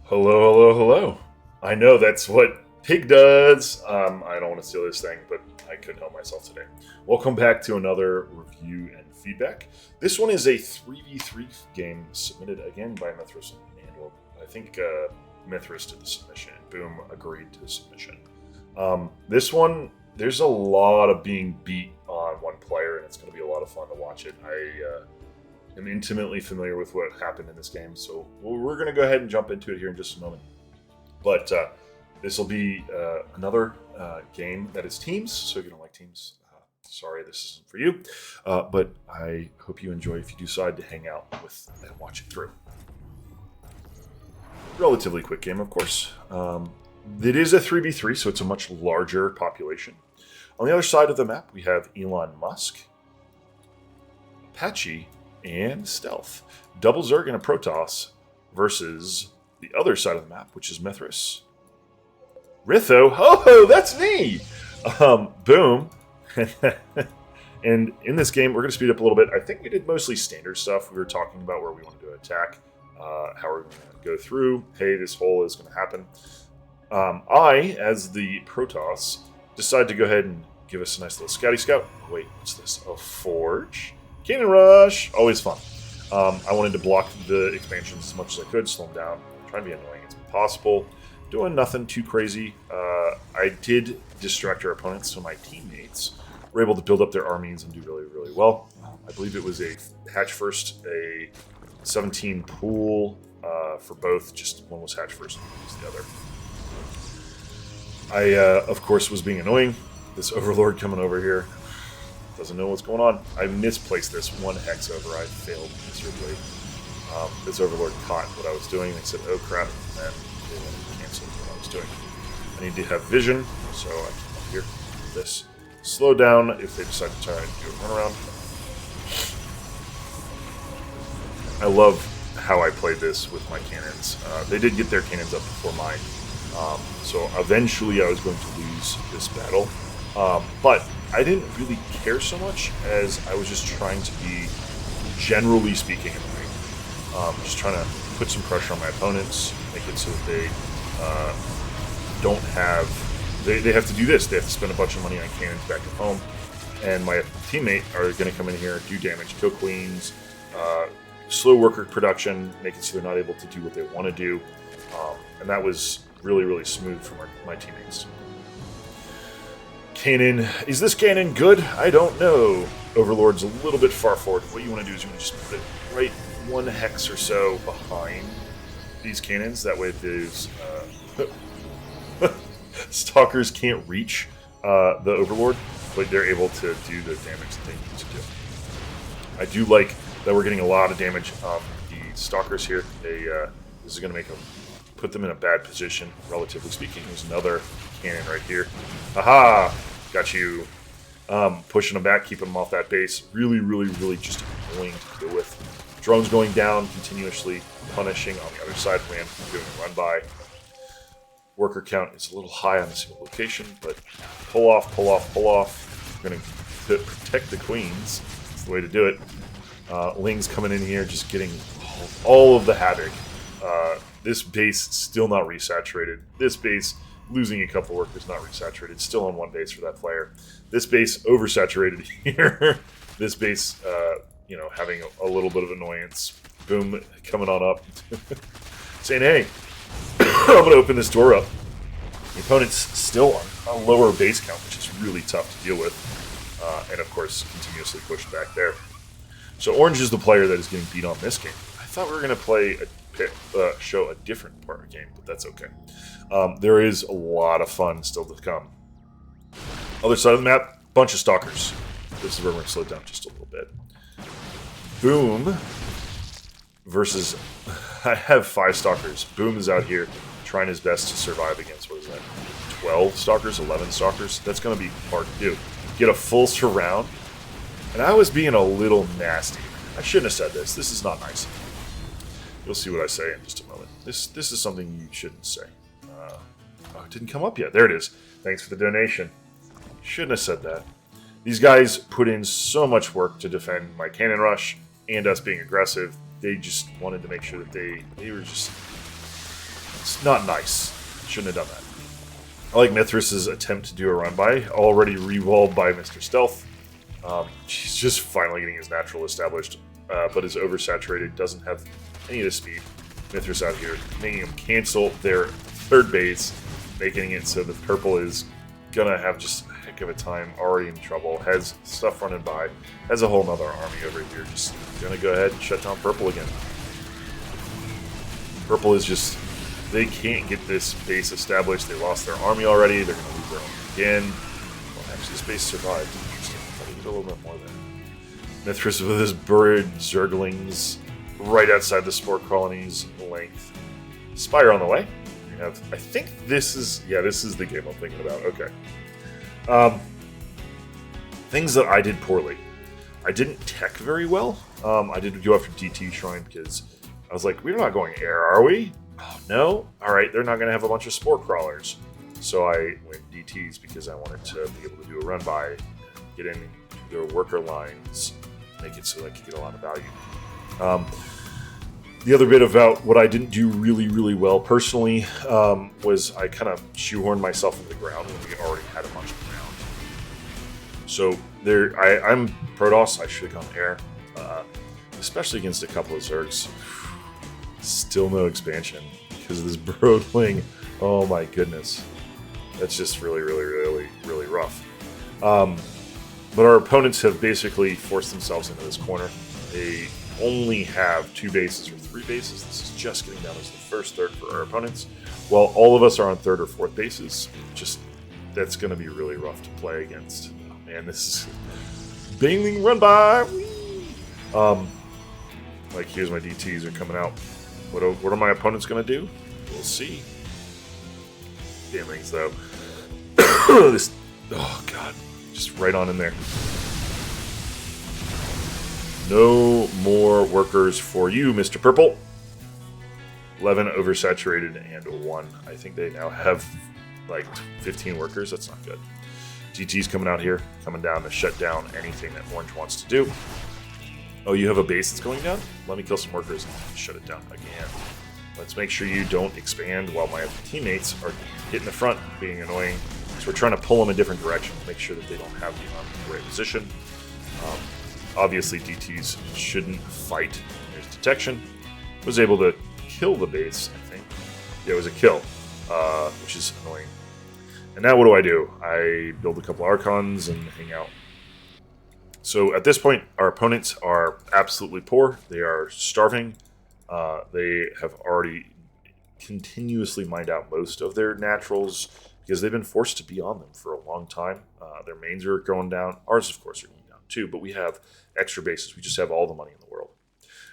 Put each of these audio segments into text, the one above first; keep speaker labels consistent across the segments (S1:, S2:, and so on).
S1: Hello, hello, hello. I know that's what Pig does. I don't want to steal this thing, but I couldn't help myself today. Welcome back to another review and feedback. This one is a 3v3 game submitted again by Mithras. And I think Mithras did the submission. Boom agreed to the submission. This one, there's a lot of being beat on one player, and it's going to be a lot of fun to watch it. I'm intimately familiar with what happened in this game, so we're going to go ahead and jump into it here in just a moment. But this will be another game that is teams, so if you don't like teams, sorry, this isn't for you. But I hope you enjoy if you decide to hang out with and watch it through. Relatively quick game, of course. It is a 3v3, so it's a much larger population. On the other side of the map, we have ElonMusk, Apache, and Stealth. Double Zerg and a Protoss versus the other side of the map, which is Mithras. Ritho, ho, that's me! Boom. And in this game, we're going to speed up a little bit. I think we did mostly standard stuff. We were talking about where we wanted to attack, how we're going to go through. Hey, this hole is going to happen. I, as the Protoss, decided to go ahead and give us a nice little scouty scout. Wait, what's this? A forge? Cannon rush, always fun. I wanted to block the expansions as much as I could, slow them down, try and be annoying as possible. Doing nothing too crazy. I did distract our opponents, so my teammates were able to build up their armies and do really, really well. I believe it was a hatch first, a 17 pool for both. Just one was hatch first and one was the other. I, of course, was being annoying. This Overlord coming over here doesn't know what's going on. I misplaced this one hex over. I failed miserably. This Overlord caught what I was doing. They said, oh crap, and they wanted to cancel what I was doing. I need to have vision, so I came up here with this. Slow down if they decide to try and do a runaround. I love how I played this with my cannons. They did get their cannons up before mine, so eventually I was going to lose this battle. But I didn't really care so much as I was just trying to be, generally speaking, annoying. Just trying to put some pressure on my opponents, make it so that they don't have... They have to do this. They have to spend a bunch of money on cannons back at home. And my teammate are going to come in here, do damage, kill queens, slow worker production, make it so they're not able to do what they want to do. And that was really, really smooth for my teammates. Cannon. Is this cannon good? I don't know. Overlord's a little bit far forward. What you want to do is you want to just put it right one hex or so behind these cannons. That way those stalkers can't reach the Overlord, but they're able to do the damage that they need to do. I do like that we're getting a lot of damage on the stalkers here. This is going to put them in a bad position, relatively speaking. There's another cannon right here. Aha! Got you. Pushing them back, keeping them off that base. Really, really, really just annoying to deal with. Drones going down, continuously punishing on the other side when doing a run by. Worker count is a little high on a single location, but pull off, pull off, pull off. We're going to protect the queens. That's the way to do it. Ling's coming in here, just getting all of the havoc. This base still not resaturated. This base losing a couple workers, not resaturated. Still on one base for that player. This base oversaturated here. This base, having a little bit of annoyance. Boom, coming on up. Saying, hey, I'm going to open this door up. The opponent's still on a lower base count, which is really tough to deal with. And of course, continuously pushed back there. So Orange is the player that is getting beat on this game. I thought we were going to show a different part of the game, but that's okay. There is a lot of fun still to come. Other side of the map, bunch of stalkers. This is where we're going to slow down just a little bit. Boom versus... I have 5 stalkers. Boom is out here trying his best to survive against, what is that, 12 stalkers, 11 stalkers? That's going to be hard to do. Get a full surround. And I was being a little nasty. I shouldn't have said this. This is not nice. You'll see what I say in just a moment. This is something you shouldn't say. Oh, it didn't come up yet. There it is. Thanks for the donation. Shouldn't have said that. These guys put in so much work to defend my cannon rush and us being aggressive. They just wanted to make sure that they were just It's not nice. Shouldn't have done that. I like Mithras' attempt to do a run-by, already rewalled by Mr. Stealth. He's just finally getting his natural established, but is oversaturated, doesn't have any of the speed. Mithras out here, making him cancel their third base, making it so the purple is gonna have just a heck of a time, already in trouble, has stuff running by, has a whole nother army over here, just gonna go ahead and shut down purple again. Purple is just, they can't get this base established. They lost their army already. They're going to lose their army again. Well, actually, this base survived. Interesting. I thought he did a little bit more there. Mithras with his bird zerglings right outside the spore colony's length. Spire on the way. We have, I think this is, yeah, this is the game I'm thinking about. Okay. Things that I did poorly. I didn't tech very well. I did go after DT Shrine because I was like, we're not going air, are we? Oh, no? Alright, they're not going to have a bunch of spore crawlers. So I went DTs because I wanted to be able to do a run-by, get in their worker lines, make it so I could get a lot of value. The other bit about what I didn't do really, really well personally was I kind of shoehorned myself into the ground when we already had a bunch of ground. So there, I'm Protoss, I should have gone air, especially against a couple of Zergs. Still no expansion because of this Broodling. Oh my goodness. That's just really, really, really, really rough. But our opponents have basically forced themselves into this corner. They only have 2 bases or 3 bases. This is just getting down as the first third for our opponents. While all of us are on 3rd or 4th bases, just that's going to be really rough to play against. Oh man, this is banging run by. Like here's my DTs are coming out. What are my opponents going to do? We'll see. Damnings, though. This, oh, God. Just right on in there. No more workers for you, Mr. Purple. 11 oversaturated and 1. I think they now have, like, 15 workers. That's not good. GT's coming out here, coming down to shut down anything that Orange wants to do. Oh, you have a base that's going down? Let me kill some workers and shut it down again. Let's make sure you don't expand while my teammates are hitting the front, being annoying. So we're trying to pull them in different directions, make sure that they don't have the army in the right position. Obviously, DTs shouldn't fight. There's detection. Was able to kill the base, I think. Yeah, it was a kill, which is annoying. And now what do? I build a couple Archons and hang out. So at this point, our opponents are absolutely poor. They are starving. They have already continuously mined out most of their naturals because they've been forced to be on them for a long time. Their mains are going down. Ours, of course, are going down too, but we have extra bases. We just have all the money in the world.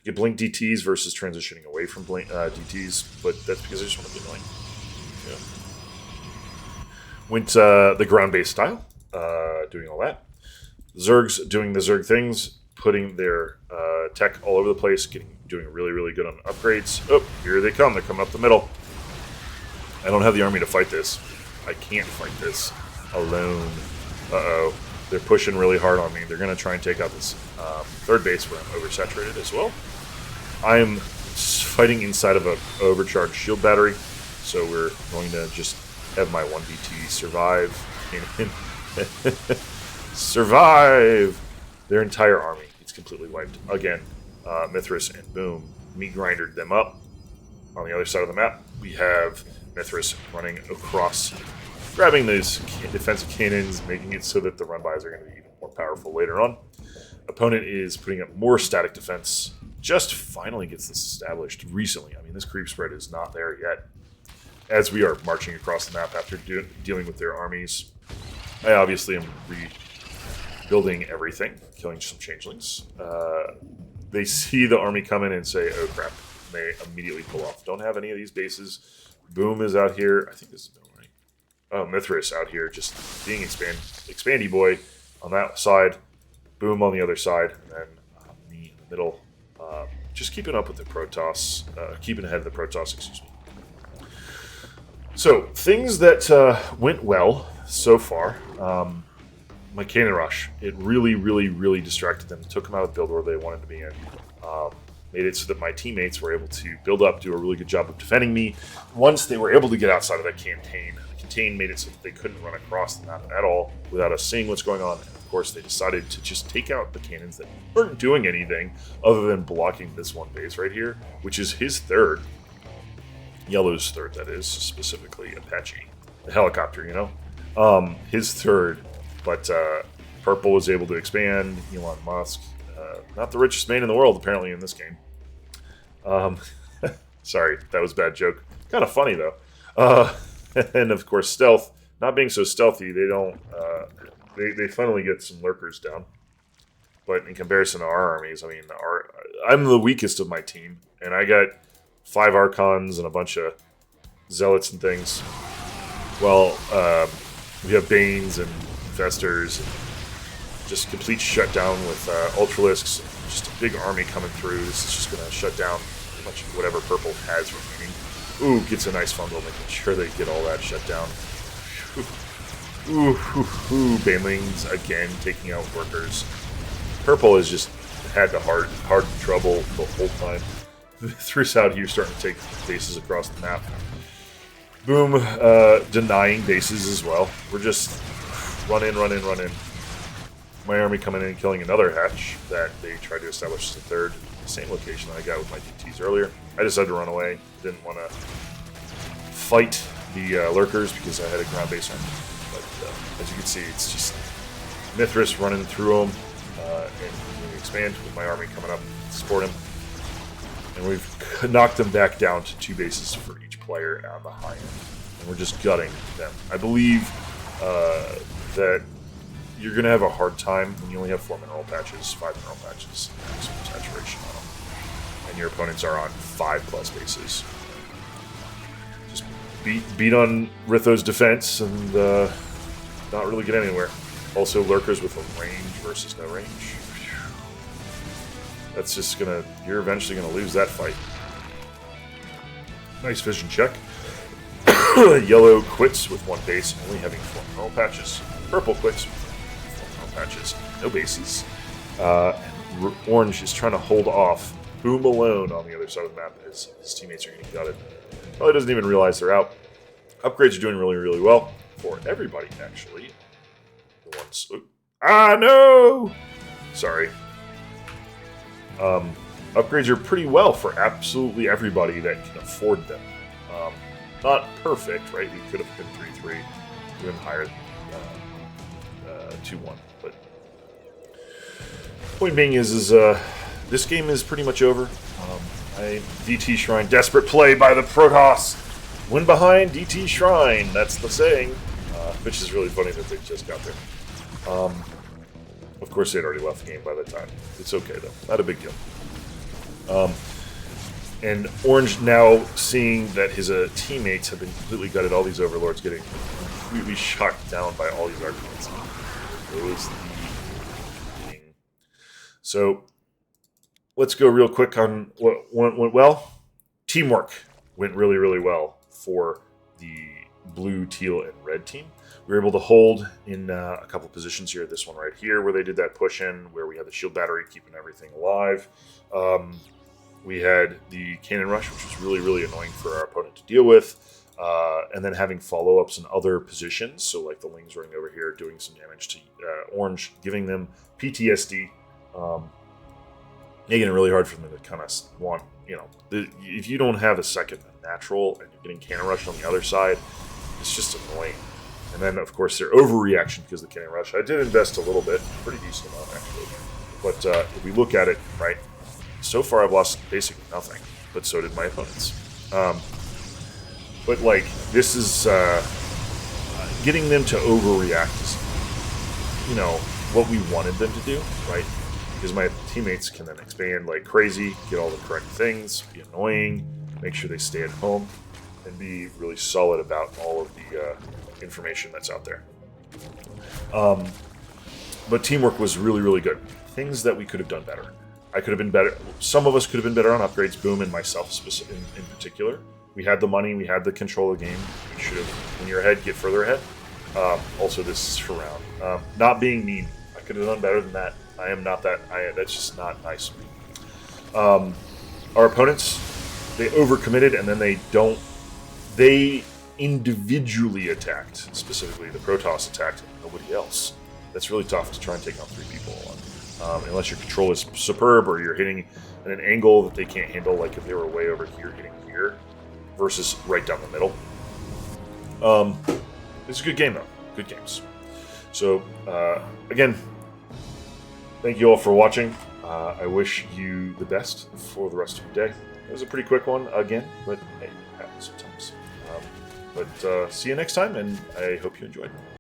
S1: You get Blink DTs versus transitioning away from Blink DTs, but that's because I just want to be annoying. Yeah. Went the ground-based style, doing all that. Zergs doing the Zerg things, putting their tech all over the place, doing really, really good on upgrades. Oh, here they come. They're coming up the middle. I don't have the army to fight this. I can't fight this alone. Uh-oh. They're pushing really hard on me. They're going to try and take out this third base where I'm oversaturated as well. I'm fighting inside of an overcharged shield battery, so we're going to just have my 1BT survive. Survive! Their entire army gets completely wiped. Again, Mithras and Boom meat grindered them up. On the other side of the map, we have Mithras running across, grabbing those defensive cannons, making it so that the run-bys are going to be even more powerful later on. Opponent is putting up more static defense. Just finally gets this established recently. I mean, this creep spread is not there yet. As we are marching across the map after dealing with their armies, I obviously am rebuilding everything, killing some changelings. They see the army come in and say, oh crap. They immediately pull off. Don't have any of these bases. Boom is out here. I think this is Boom, right? Oh, Mithras out here just being expandy boy on that side. Boom on the other side. And then me in the middle. Just keeping up with the Protoss. Keeping ahead of the Protoss, excuse me. So, things that went well so far. My Cannon Rush. It really, really, really distracted them. Took them out of the build where they wanted to be in. made it so that my teammates were able to build up, do a really good job of defending me. Once they were able to get outside of that contain, the contain made it so that they couldn't run across the map at all without us seeing what's going on. And of course, they decided to just take out the cannons that weren't doing anything other than blocking this one base right here, which is his third. Yellow's third, that is, specifically Apache. The helicopter, you know? His third, but Purple was able to expand. ElonMusk, not the richest man in the world, apparently, in this game. Sorry, that was a bad joke. Kind of funny, though. And, of course, Stealth. Not being so stealthy, they don't... They finally get some lurkers down. But in comparison to our armies, I mean, I'm the weakest of my team. And I got 5 Archons and a bunch of Zealots and things. Well, we have Banes and Infestors, and just complete shutdown with Ultralisks. Just a big army coming through. This is just going to shut down a bunch of whatever Purple has remaining. Ooh, gets a nice fungal, making sure they get all that shut down. Ooh, Banelings again taking out workers. Purple has just had the hard trouble the whole time. Mithras out here starting to take bases across the map. Boom, denying bases as well. We're just run in. My army coming in and killing another hatch that they tried to establish as a third. Same location that I got with my DTs earlier. I decided to run away. Didn't want to fight the lurkers because I had a ground base army. But as you can see, it's just Mithras running through them and expand with my army coming up to support him. And we've knocked them back down to 2 bases for each player on the high end. And we're just gutting them. I believe that you're going to have a hard time when you only have 4 mineral patches, 5 mineral patches, maximum saturation on them. And your opponents are on 5+ bases. Just beat on Ritho's defense and not really get anywhere. Also, lurkers with a range versus no range. That's just gonna... You're eventually gonna lose that fight. Nice vision check. Yellow quits with 1 base, only having 4 mineral patches. Purple quits with 4 mineral patches, no bases. And Orange is trying to hold off Boom alone on the other side of the map as his teammates are getting gutted. Probably doesn't even realize they're out. Upgrades are doing really, really well for everybody, actually. The ones... Ah, no! Sorry. Upgrades are pretty well for absolutely everybody that can afford them. Not perfect, right? We could have been 3-3, even higher than 2-1. But point being is this game is pretty much over. DT Shrine, desperate play by the Protoss. Win behind DT Shrine. That's the saying, which is really funny that they just got there. Of course, they'd already left the game by the time. It's okay, though. Not a big deal. And Orange now seeing that his teammates have been completely gutted, all these Overlords getting completely shot down by all these Archons. Goes the thing. So, let's go real quick on what went well. Teamwork went really, really well for the blue, teal, and red team. We were able to hold in a couple positions here. This one right here where they did that push in, where we had the shield battery keeping everything alive. We had the cannon rush, which was really, really annoying for our opponent to deal with. And then having follow-ups in other positions. So like the Lings running over here, doing some damage to Orange, giving them PTSD. Making it really hard for them to kind of want, if you don't have a second natural and you're getting cannon rushed on the other side, it's just annoying. And then, of course, their overreaction because of the cannon rush. I did invest a little bit, pretty decent amount, actually. But if we look at it, right, so far I've lost basically nothing, but so did my opponents. But, like, this is getting them to overreact is, what we wanted them to do, right? Because my teammates can then expand like crazy, get all the correct things, be annoying, make sure they stay at home, and be really solid about all of the information that's out there. But teamwork was really, really good. Things that we could have done better. I could have been better. Some of us could have been better on upgrades, Boom and myself in particular. We had the money, we had the control of the game. We should have, when you're ahead, get further ahead. Also, this is for round. Not being mean. I could have done better than that. I am not that. That's just not nice of me. Our opponents, they overcommitted, and then they individually attacked. Specifically, the Protoss attacked nobody else. That's really tough to try and take on 3 people on. Unless your control is superb or you're hitting at an angle that they can't handle, like if they were way over here hitting here versus right down the middle. It's a good game, though. Good games. So, again, thank you all for watching. I wish you the best for the rest of your day. It was a pretty quick one, again, but hey, it happens sometimes. But see you next time, and I hope you enjoyed.